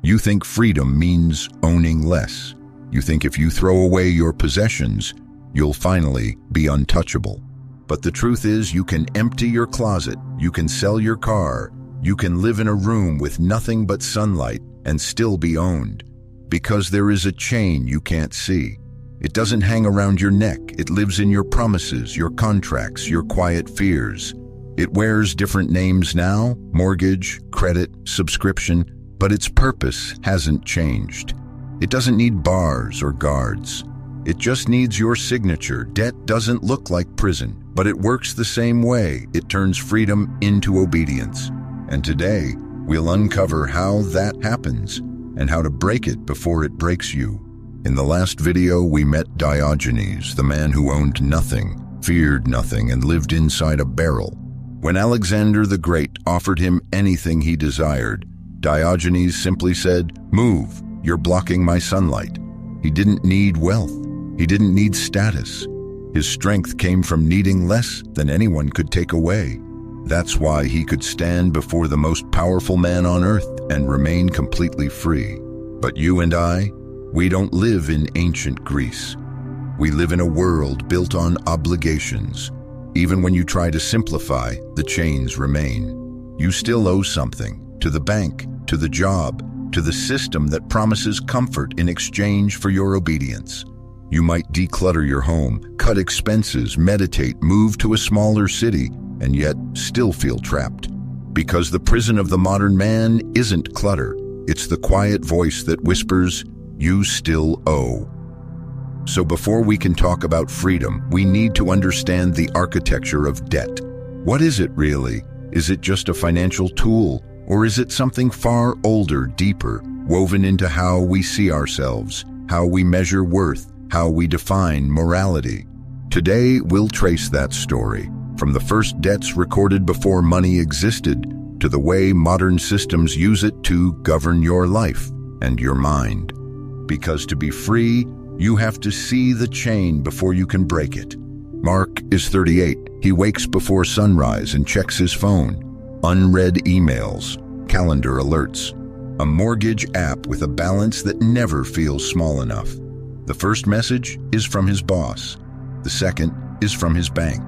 You think freedom means owning less. You think if you throw away your possessions, you'll finally be untouchable. But the truth is, you can empty your closet, you can sell your car, you can live in a room with nothing but sunlight and still be owned. Because there is a chain you can't see. It doesn't hang around your neck. It lives in your promises, your contracts, your quiet fears. It wears different names now: mortgage, credit, subscription, but its purpose hasn't changed. It doesn't need bars or guards. It just needs your signature. Debt doesn't look like prison, but it works the same way. It turns freedom into obedience. And today, we'll uncover how that happens and how to break it before it breaks you. In the last video, we met Diogenes, the man who owned nothing, feared nothing, and lived inside a barrel. When Alexander the Great offered him anything he desired, Diogenes simply said, "Move, you're blocking my sunlight." He didn't need wealth. He didn't need status. His strength came from needing less than anyone could take away. That's why he could stand before the most powerful man on earth and remain completely free. But you and I, we don't live in ancient Greece. We live in a world built on obligations. Even when you try to simplify, the chains remain. You still owe something, to the bank, to the job, to the system that promises comfort in exchange for your obedience. You might declutter your home, cut expenses, meditate, move to a smaller city, and yet still feel trapped. Because the prison of the modern man isn't clutter. It's the quiet voice that whispers, "You still owe." So before we can talk about freedom, we need to understand the architecture of debt. What is it really? Is it just a financial tool? Or is it something far older, deeper, woven into how we see ourselves, how we measure worth, how we define morality? Today, we'll trace that story, from the first debts recorded before money existed, to the way modern systems use it to govern your life and your mind. Because to be free, you have to see the chain before you can break it. Mark is 38. He wakes before sunrise and checks his phone. Unread emails, calendar alerts, a mortgage app with a balance that never feels small enough. The first message is from his boss. The second is from his bank.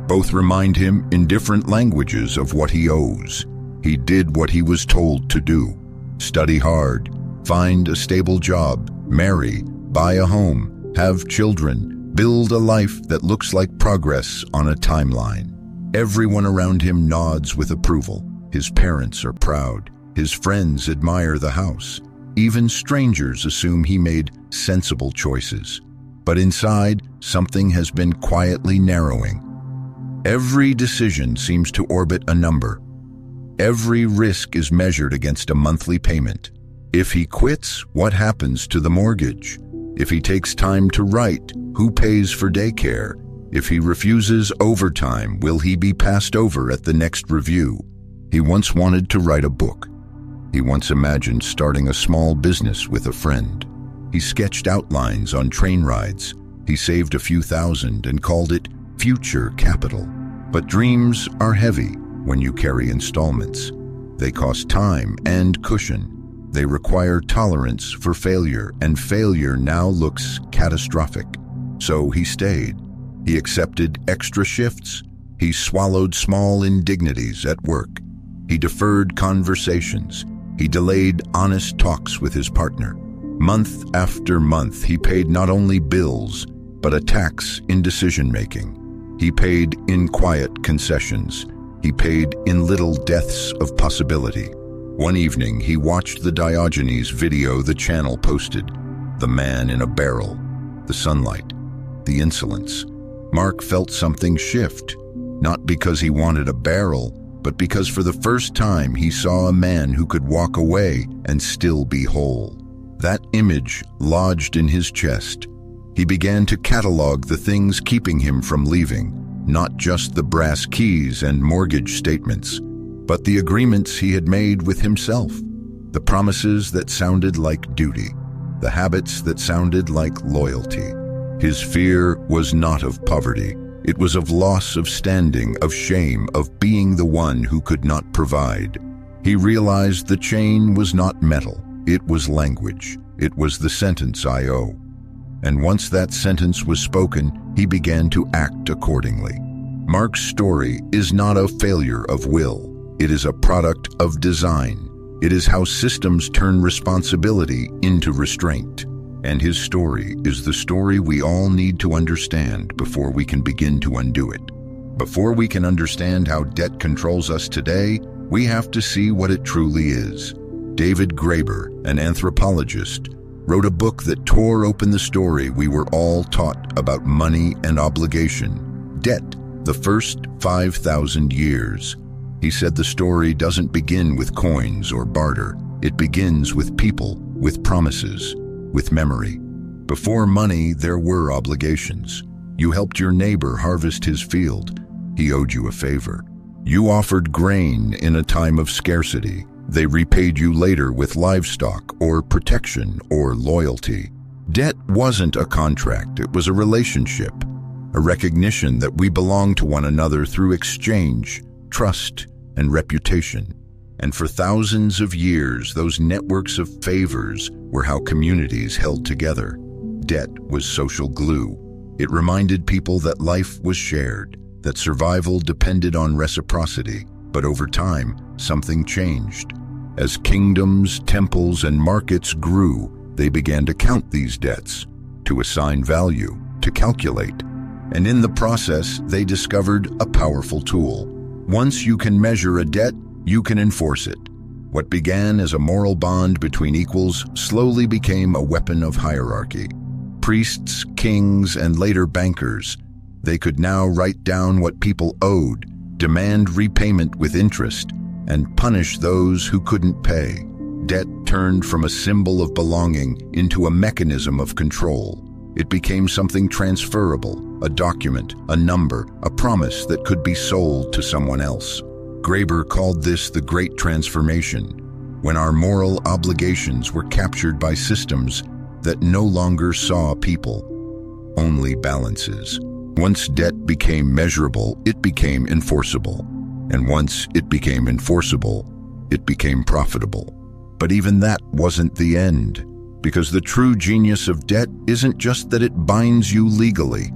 Both remind him in different languages of what he owes. He did what he was told to do. Study hard, find a stable job, marry, buy a home, have children, build a life that looks like progress on a timeline. Everyone around him nods with approval. His parents are proud. His friends admire the house. Even strangers assume he made sensible choices. But inside, something has been quietly narrowing. Every decision seems to orbit a number. Every risk is measured against a monthly payment. If he quits, what happens to the mortgage? If he takes time to write, who pays for daycare? If he refuses overtime, will he be passed over at the next review? He once wanted to write a book. He once imagined starting a small business with a friend. He sketched outlines on train rides. He saved a few thousand and called it future capital. But dreams are heavy when you carry installments. They cost time and cushion. They require tolerance for failure, and failure now looks catastrophic. So he stayed. He accepted extra shifts. He swallowed small indignities at work. He deferred conversations. He delayed honest talks with his partner. Month after month, he paid not only bills, but a tax in decision-making. He paid in quiet concessions. He paid in little deaths of possibility. One evening, he watched the Diogenes video the channel posted. The man in a barrel, the sunlight, the insolence. Mark felt something shift, not because he wanted a barrel, but because for the first time he saw a man who could walk away and still be whole. That image lodged in his chest. He began to catalog the things keeping him from leaving, not just the brass keys and mortgage statements, but the agreements he had made with himself, the promises that sounded like duty, the habits that sounded like loyalty. His fear was not of poverty. It was of loss of standing, of shame, of being the one who could not provide. He realized the chain was not metal. It was language. It was the sentence, "I owe." And once that sentence was spoken, he began to act accordingly. Mark's story is not a failure of will. It is a product of design. It is how systems turn responsibility into restraint. And his story is the story we all need to understand before we can begin to undo it. Before we can understand how debt controls us today, we have to see what it truly is. David Graeber, an anthropologist, wrote a book that tore open the story we were all taught about money and obligation. Debt, the first 5,000 years. He said the story doesn't begin with coins or barter. It begins with people, with promises, with memory. Before money, there were obligations. You helped your neighbor harvest his field. He owed you a favor. You offered grain in a time of scarcity. They repaid you later with livestock or protection or loyalty. Debt wasn't a contract, it was a relationship, a recognition that we belong to one another through exchange, trust, and reputation. And for thousands of years, those networks of favors were how communities held together. Debt was social glue. It reminded people that life was shared, that survival depended on reciprocity. But over time, something changed. As kingdoms, temples, and markets grew, they began to count these debts, to assign value, to calculate. And in the process, they discovered a powerful tool. Once you can measure a debt, you can enforce it. What began as a moral bond between equals slowly became a weapon of hierarchy. Priests, kings, and later bankers, they could now write down what people owed, demand repayment with interest, and punish those who couldn't pay. Debt turned from a symbol of belonging into a mechanism of control. It became something transferable, a document, a number, a promise that could be sold to someone else. Graeber called this the Great Transformation, when our moral obligations were captured by systems that no longer saw people, only balances. Once debt became measurable, it became enforceable. And once it became enforceable, it became profitable. But even that wasn't the end, because the true genius of debt isn't just that it binds you legally.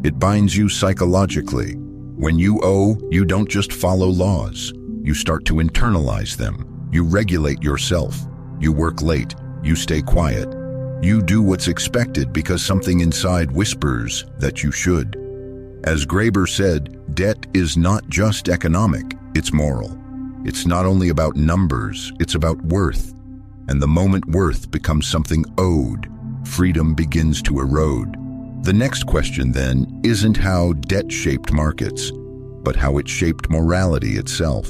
It binds you psychologically. When you owe, you don't just follow laws. You start to internalize them. You regulate yourself. You work late. You stay quiet. You do what's expected because something inside whispers that you should. As Graeber said, debt is not just economic, it's moral. It's not only about numbers, it's about worth. And the moment worth becomes something owed, freedom begins to erode. The next question, then, isn't how debt shaped markets, but how it shaped morality itself.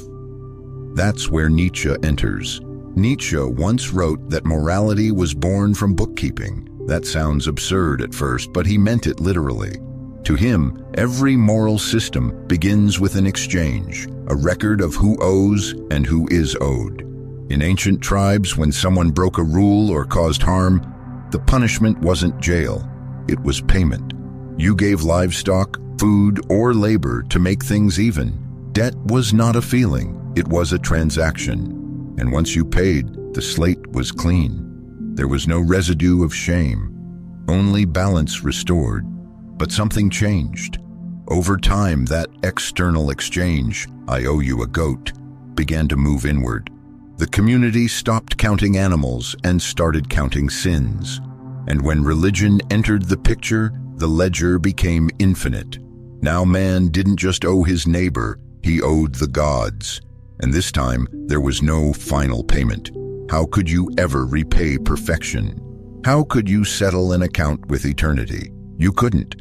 That's where Nietzsche enters. Nietzsche once wrote that morality was born from bookkeeping. That sounds absurd at first, but he meant it literally. To him, every moral system begins with an exchange, a record of who owes and who is owed. In ancient tribes, when someone broke a rule or caused harm, the punishment wasn't jail, it was payment. You gave livestock, food, or labor to make things even. Debt was not a feeling, it was a transaction. And once you paid, the slate was clean. There was no residue of shame, only balance restored. But something changed. Over time, that external exchange, "I owe you a goat," began to move inward. The community stopped counting animals and started counting sins. And when religion entered the picture, the ledger became infinite. Now man didn't just owe his neighbor, he owed the gods. And this time, there was no final payment. How could you ever repay perfection? How could you settle an account with eternity? You couldn't.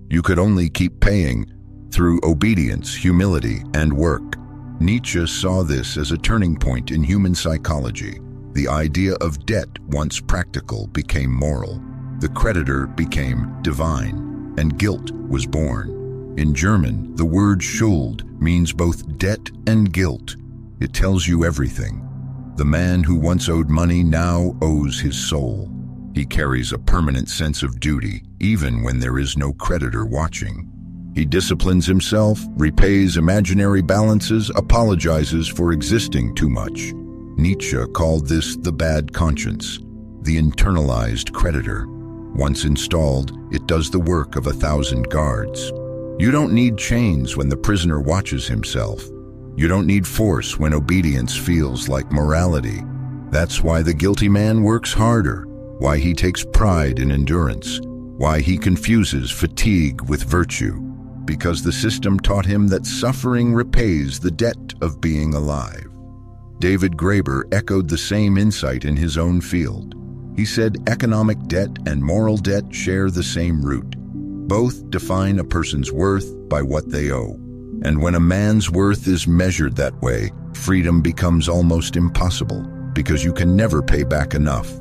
You could only keep paying through obedience, humility, and work. Nietzsche saw this as a turning point in human psychology. The idea of debt, once practical, became moral. The creditor became divine, and guilt was born. In German, the word Schuld means both debt and guilt. It tells you everything. The man who once owed money now owes his soul. He carries a permanent sense of duty, even when there is no creditor watching. He disciplines himself, repays imaginary balances, apologizes for existing too much. Nietzsche called this the bad conscience, the internalized creditor. Once installed, it does the work of 1,000 guards. You don't need chains when the prisoner watches himself. You don't need force when obedience feels like morality. That's why the guilty man works harder, why he takes pride in endurance, why he confuses fatigue with virtue, because the system taught him that suffering repays the debt of being alive. David Graeber echoed the same insight in his own field. He said economic debt and moral debt share the same root. Both define a person's worth by what they owe. And when a man's worth is measured that way, freedom becomes almost impossible, because you can never pay back enough.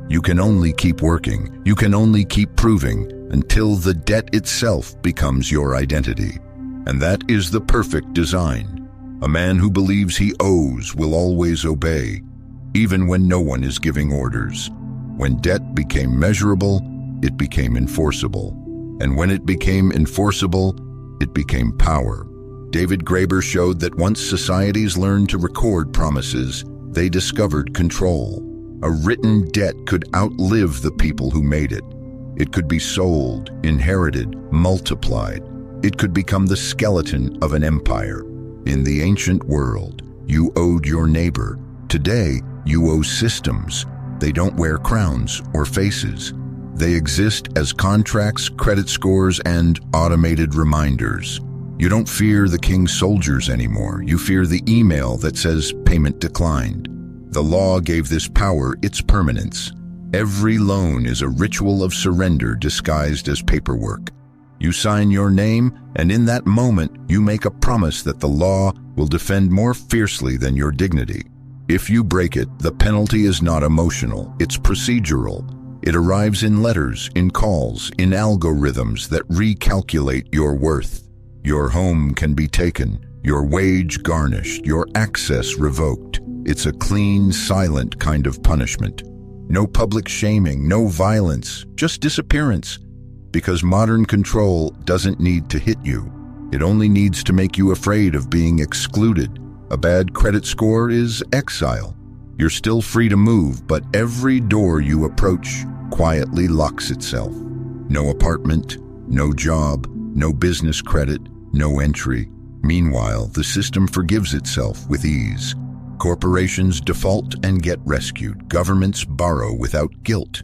You can only keep working, you can only keep proving, until the debt itself becomes your identity. And that is the perfect design. A man who believes he owes will always obey, even when no one is giving orders. When debt became measurable, it became enforceable. And when it became enforceable, it became power. David Graeber showed that once societies learned to record promises, they discovered control. A written debt could outlive the people who made it. It could be sold, inherited, multiplied. It could become the skeleton of an empire. In the ancient world, you owed your neighbor. Today, you owe systems. They don't wear crowns or faces. They exist as contracts, credit scores, and automated reminders. You don't fear the king's soldiers anymore. You fear the email that says payment declined. The law gave this power its permanence. Every loan is a ritual of surrender disguised as paperwork. You sign your name, and in that moment, you make a promise that the law will defend more fiercely than your dignity. If you break it, the penalty is not emotional, it's procedural. It arrives in letters, in calls, in algorithms that recalculate your worth. Your home can be taken, your wage garnished, your access revoked. It's a clean, silent kind of punishment. No public shaming, no violence, just disappearance. Because modern control doesn't need to hit you. It only needs to make you afraid of being excluded. A bad credit score is exile. You're still free to move, but every door you approach quietly locks itself. No apartment, no job, no business credit, no entry. Meanwhile, the system forgives itself with ease. Corporations default and get rescued. Governments borrow without guilt.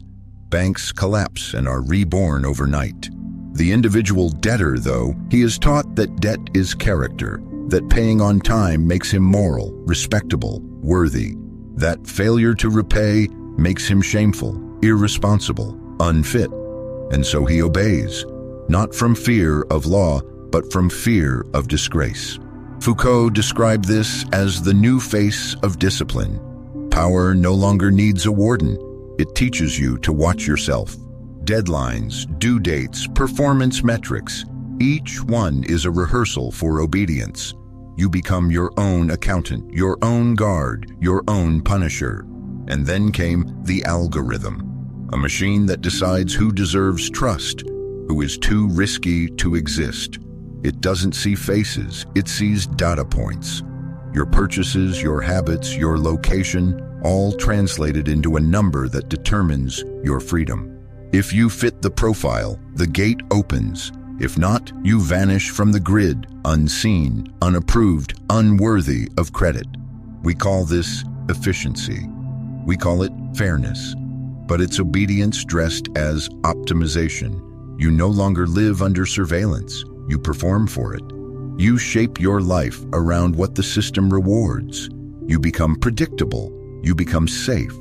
Banks collapse and are reborn overnight. The individual debtor, though, he is taught that debt is character, that paying on time makes him moral, respectable, worthy, that failure to repay makes him shameful, irresponsible, unfit. And so he obeys, not from fear of law, but from fear of disgrace. Foucault described this as the new face of discipline. Power no longer needs a warden. It teaches you to watch yourself. Deadlines, due dates, performance metrics, each one is a rehearsal for obedience. You become your own accountant, your own guard, your own punisher. And then came the algorithm, a machine that decides who deserves trust, who is too risky to exist. It doesn't see faces, it sees data points. Your purchases, your habits, your location, all translated into a number that determines your freedom. If you fit the profile, the gate opens. If not, you vanish from the grid, unseen, unapproved, unworthy of credit. We call this efficiency. We call it fairness. But it's obedience dressed as optimization. You no longer live under surveillance. You perform for it. You shape your life around what the system rewards. You become predictable. You become safe.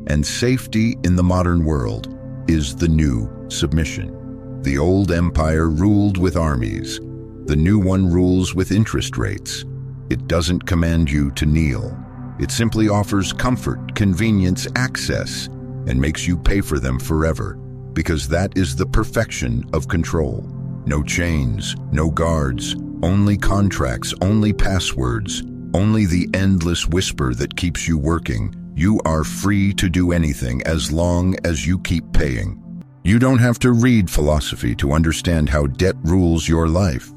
And safety in the modern world is the new submission. The old empire ruled with armies. The new one rules with interest rates. It doesn't command you to kneel. It simply offers comfort, convenience, access, and makes you pay for them forever, because that is the perfection of control. No chains, no guards, only contracts, only passwords, only the endless whisper that keeps you working. You are free to do anything as long as you keep paying. You don't have to read philosophy to understand how debt rules your life.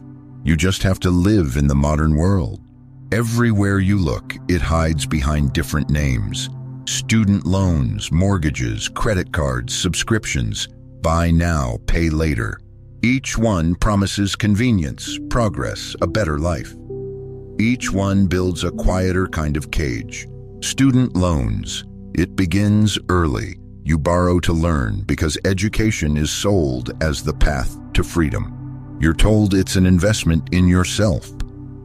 You just have to live in the modern world. Everywhere you look, it hides behind different names. Student loans, mortgages, credit cards, subscriptions. Buy now, pay later. Each one promises convenience, progress, a better life. Each one builds a quieter kind of cage. Student loans. It begins early. You borrow to learn because education is sold as the path to freedom. You're told it's an investment in yourself,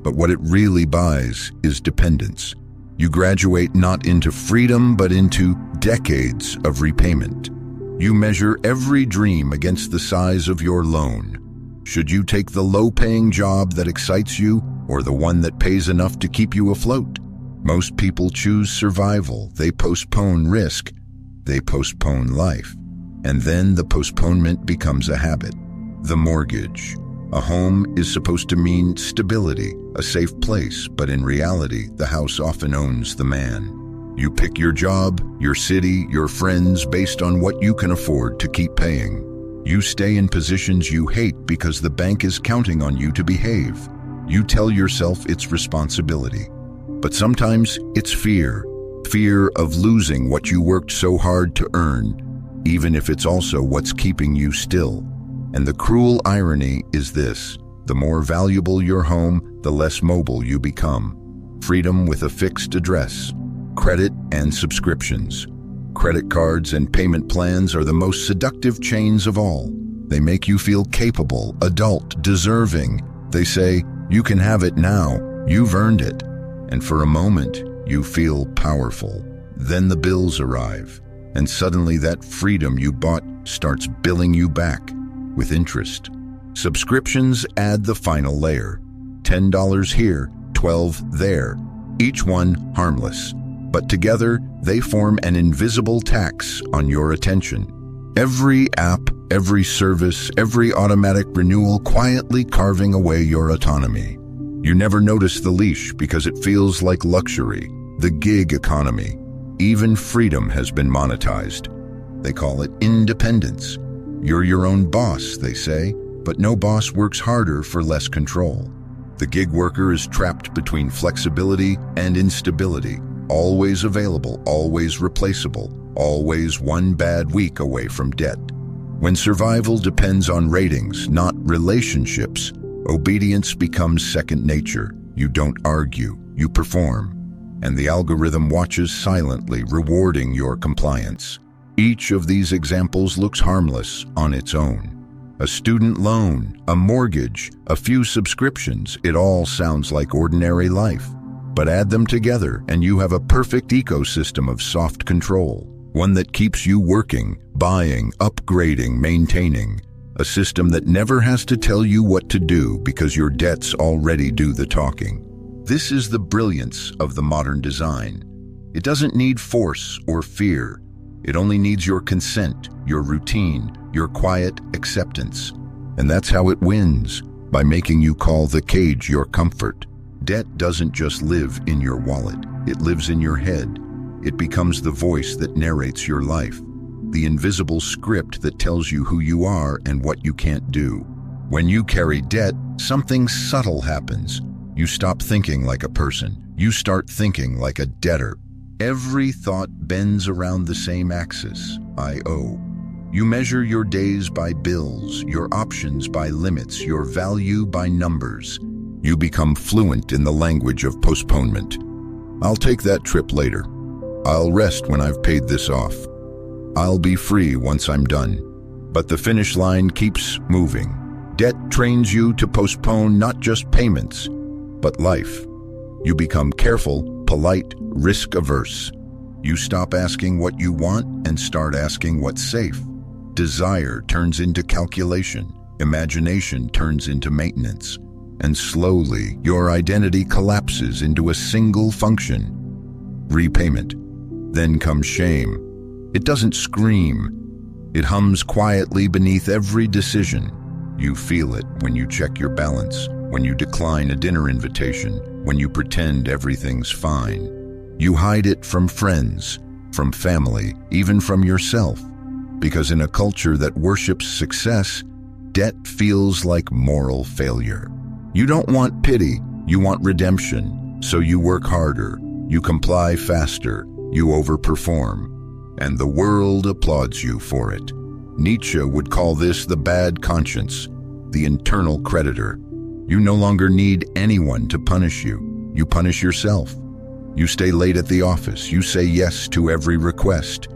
but what it really buys is dependence. You graduate not into freedom, but into decades of repayment. You measure every dream against the size of your loan. Should you take the low-paying job that excites you or the one that pays enough to keep you afloat? Most people choose survival. They postpone risk. They postpone life. And then the postponement becomes a habit. The mortgage. A home is supposed to mean stability, a safe place, but in reality, the house often owns the man. You pick your job, your city, your friends based on what you can afford to keep paying. You stay in positions you hate because the bank is counting on you to behave. You tell yourself it's responsibility. But sometimes it's fear. Fear of losing what you worked so hard to earn, even if it's also what's keeping you still. And the cruel irony is this: the more valuable your home, the less mobile you become. Freedom with a fixed address. Credit and subscriptions. Credit cards and payment plans are the most seductive chains of all. They make you feel capable, adult, deserving. They say, you can have it now, you've earned it. And for a moment, you feel powerful. Then the bills arrive, and suddenly that freedom you bought starts billing you back with interest. Subscriptions add the final layer. $10 here, $12 there. Each one harmless. But together, they form an invisible tax on your attention. Every app, every service, every automatic renewal quietly carving away your autonomy. You never notice the leash because it feels like luxury, the gig economy. Even freedom has been monetized. They call it independence. You're your own boss, they say, but no boss works harder for less control. The gig worker is trapped between flexibility and instability, always available, always replaceable, always one bad week away from debt. When survival depends on ratings, not relationships, obedience becomes second nature. You don't argue, you perform. And the algorithm watches silently, rewarding your compliance. Each of these examples looks harmless on its own. A student loan, a mortgage, a few subscriptions, it all sounds like ordinary life. But add them together and you have a perfect ecosystem of soft control. One that keeps you working, buying, upgrading, maintaining. A system that never has to tell you what to do because your debts already do the talking. This is the brilliance of the modern design. It doesn't need force or fear. It only needs your consent, your routine, your quiet acceptance. And that's how it wins, by making you call the cage your comfort. Debt doesn't just live in your wallet, it lives in your head. It becomes the voice that narrates your life, the invisible script that tells you who you are and what you can't do. When you carry debt, something subtle happens. You stop thinking like a person. You start thinking like a debtor. Every thought bends around the same axis, I owe. You measure your days by bills, your options by limits, your value by numbers. You become fluent in the language of postponement. I'll take that trip later. I'll rest when I've paid this off. I'll be free once I'm done. But the finish line keeps moving. Debt trains you to postpone not just payments, but life. You become careful, polite, risk-averse. You stop asking what you want and start asking what's safe. Desire turns into calculation. Imagination turns into maintenance. And slowly, your identity collapses into a single function: repayment. Then comes shame. It doesn't scream. It hums quietly beneath every decision. You feel it when you check your balance, when you decline a dinner invitation, when you pretend everything's fine. You hide it from friends, from family, even from yourself. Because in a culture that worships success, debt feels like moral failure. You don't want pity, you want redemption. So you work harder, you comply faster, you overperform, and the world applauds you for it. Nietzsche would call this the bad conscience, the internal creditor. You no longer need anyone to punish you. You punish yourself. You stay late at the office. You say yes to every request.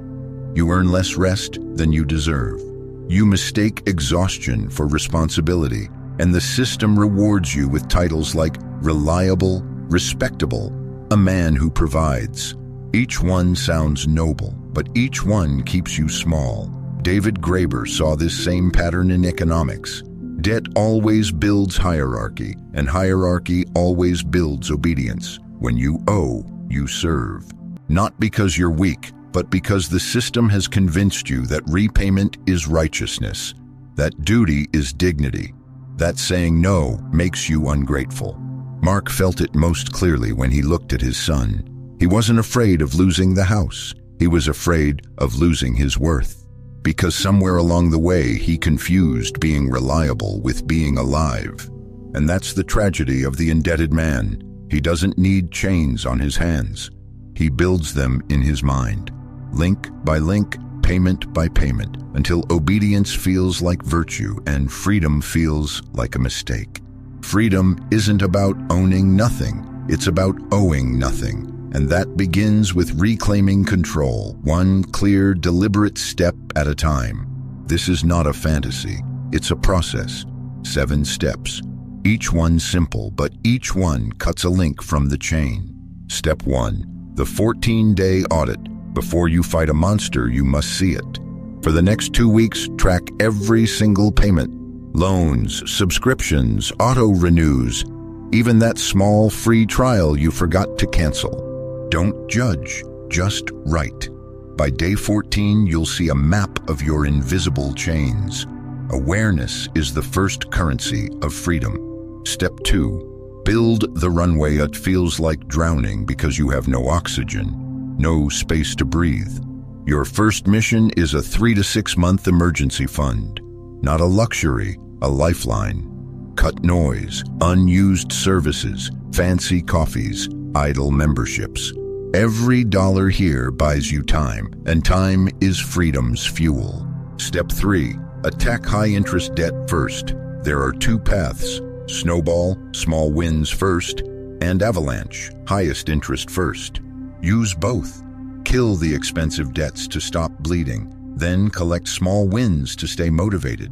You earn less rest than you deserve. You mistake exhaustion for responsibility, and the system rewards you with titles like reliable, respectable, a man who provides. Each one sounds noble, but each one keeps you small. David Graeber saw this same pattern in economics. Debt always builds hierarchy, and hierarchy always builds obedience. When you owe, you serve. Not because you're weak, but because the system has convinced you that repayment is righteousness, that duty is dignity, that saying no makes you ungrateful. Mark felt it most clearly when he looked at his son. He wasn't afraid of losing the house. He was afraid of losing his worth. Because somewhere along the way, he confused being reliable with being alive. And that's the tragedy of the indebted man. He doesn't need chains on his hands. He builds them in his mind, link by link, payment by payment, until obedience feels like virtue and freedom feels like a mistake. Freedom isn't about owning nothing. It's about owing nothing. And that begins with reclaiming control, one clear, deliberate step at a time. This is not a fantasy. It's a process. 7 steps. Each one simple, but each one cuts a link from the chain. Step 1. The 14-day audit. Before you fight a monster, you must see it. For the next 2 weeks, track every single payment. Loans, subscriptions, auto-renews, even that small free trial you forgot to cancel. Don't judge, just write. By day 14, you'll see a map of your invisible chains. Awareness is the first currency of freedom. Step 2. Build the runway that feels like drowning because you have no oxygen, no space to breathe. Your first mission is a 3 to 6 month emergency fund. Not a luxury, a lifeline. Cut noise, unused services, fancy coffees, idle memberships. Every dollar here buys you time, and time is freedom's fuel. Step 3. Attack high-interest debt first. There are 2 paths: snowball, small wins first, and avalanche, highest interest first. Use both. Kill the expensive debts to stop bleeding, then collect small wins to stay motivated.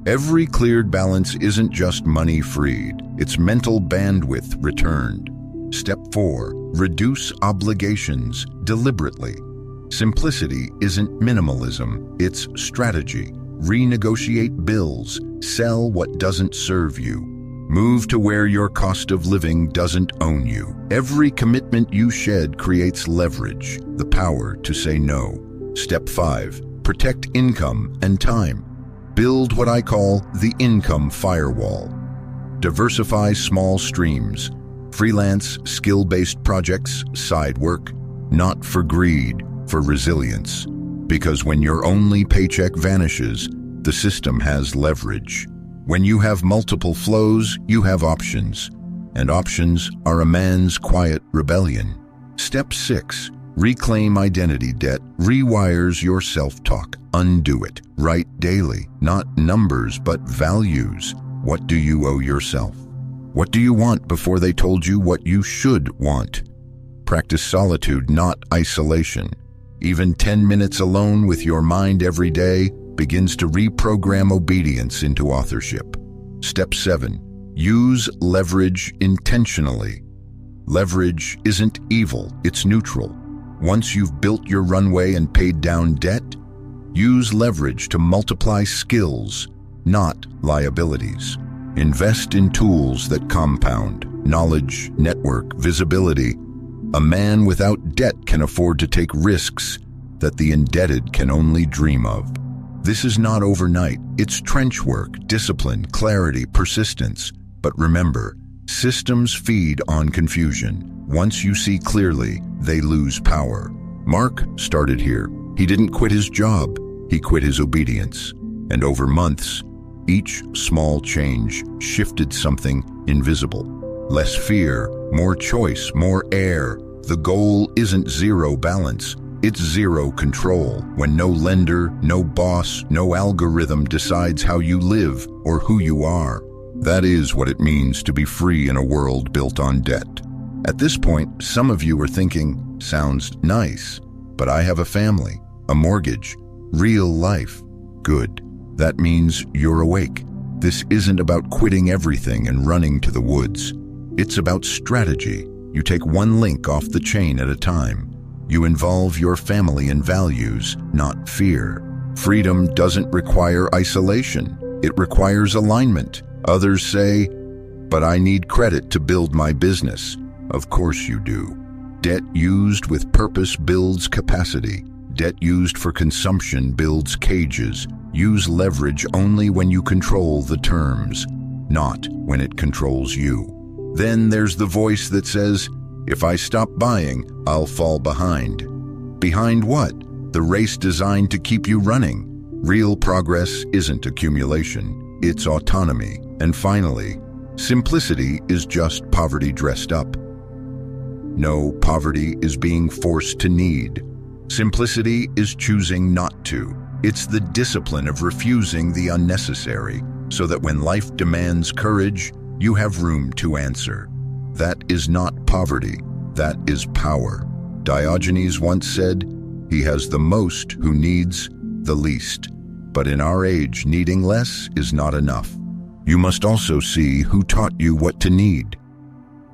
Every cleared balance isn't just money freed, it's mental bandwidth returned. Step 4. Reduce obligations deliberately. Simplicity isn't minimalism, it's strategy. Renegotiate bills, sell what doesn't serve you. Move to where your cost of living doesn't own you. Every commitment you shed creates leverage, the power to say no. Step 5. Protect income and time. Build what I call the income firewall. Diversify small streams. Freelance, skill-based projects, side work, not for greed, for resilience. Because when your only paycheck vanishes, the system has leverage. When you have multiple flows, you have options. And options are a man's quiet rebellion. Step 6. Reclaim identity debt. Rewires your self-talk. Undo it. Write daily, not numbers, but values. What do you owe yourself? What do you want before they told you what you should want? Practice solitude, not isolation. Even 10 minutes alone with your mind every day begins to reprogram obedience into authorship. Step 7. Use leverage intentionally. Leverage isn't evil, it's neutral. Once you've built your runway and paid down debt, use leverage to multiply skills, not liabilities. Invest in tools that compound, knowledge, network, visibility. A man without debt can afford to take risks that the indebted can only dream of. This is not overnight. It's trench work, discipline, clarity, persistence. But remember, systems feed on confusion. Once you see clearly, they lose power. Mark started here. He didn't quit his job. He quit his obedience. And over months, each small change shifted something invisible. less fear, more choice, more air. The goal isn't zero balance, it's zero control, when no lender, no boss, no algorithm decides how you live or who you are. That is what it means to be free in a world built on debt. At this point, some of you are thinking, sounds nice, but I have a family, a mortgage, real life. Good. That means you're awake. This isn't about quitting everything and running to the woods. It's about strategy. You take one link off the chain at a time. You involve your family in values, not fear. Freedom doesn't require isolation. It requires alignment. Others say, but I need credit to build my business. Of course you do. Debt used with purpose builds capacity. Debt used for consumption builds cages. Use leverage only when you control the terms, not when it controls you. Then there's the voice that says, if I stop buying, I'll fall behind. Behind what? The race designed to keep you running. Real progress isn't accumulation, it's autonomy. And finally, simplicity is just poverty dressed up. No, poverty is being forced to need. Simplicity is choosing not to. It's the discipline of refusing the unnecessary, so that when life demands courage, you have room to answer. That is not poverty, that is power. Diogenes once said, he has the most who needs the least. But in our age, needing less is not enough. You must also see who taught you what to need.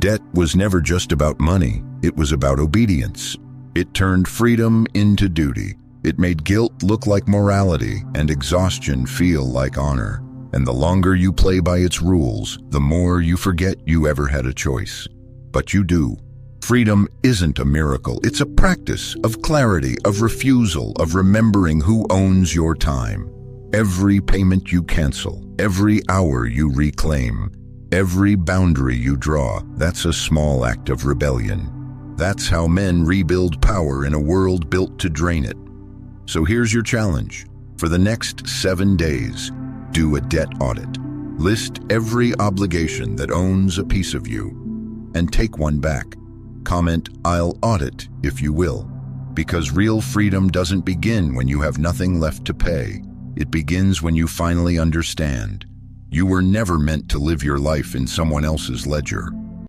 Debt was never just about money, it was about obedience. It turned freedom into duty. It made guilt look like morality and exhaustion feel like honor. And the longer you play by its rules, the more you forget you ever had a choice. But you do. Freedom isn't a miracle, it's a practice of clarity, of refusal, of remembering who owns your time. Every payment you cancel, every hour you reclaim, every boundary you draw, that's a small act of rebellion. That's how men rebuild power in a world built to drain it. So here's your challenge. For the next 7 days, do a debt audit. List every obligation that owns a piece of you, and take one back. Comment, I'll audit, if you will. Because real freedom doesn't begin when you have nothing left to pay. It begins when you finally understand. You were never meant to live your life in someone else's ledger.